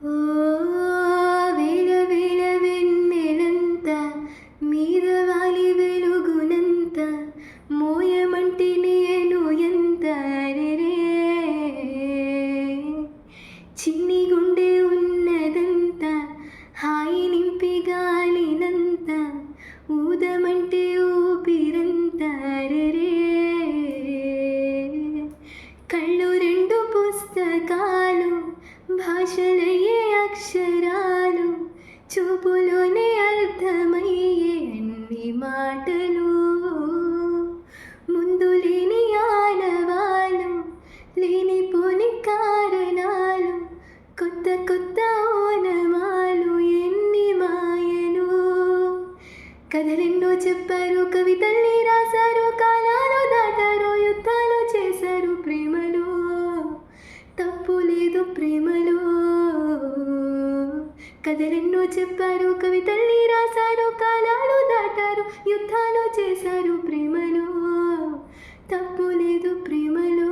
ఓ వేల వేల వెన్నెలంత మీద వాలి వెలుగునంత మోయమంటే నేను ఎంత అరెరే చిన్ని గుండె ఉన్నదంత హాయి నింపి గాలినంత ఊదమంటే ఊపిరంత అరెరే కళ్ళు రెండు పుస్తకాలు భాషలయ్యే అక్షరాలు చూపులోనే అర్థమయ్యే అన్ని మాటలు ముందు లేని ఆనవాలు లేనిపోని కారణాలు కొత్త కొత్త ఓనమాలు ఎన్ని మాయలు కథలెన్నో చెప్పారు కవితల్ని రాశారు కాలాలు దాటారు యుద్ధాలు చేశారు ప్రేమలో తప్పు లేదు ప్రేమలో కథలెన్నో చెప్పారు కవితల్ని రాశారు కాలాలు దాటారు యుద్ధాలు చేశారు ప్రేమలో తప్పు లేదు ప్రేమలో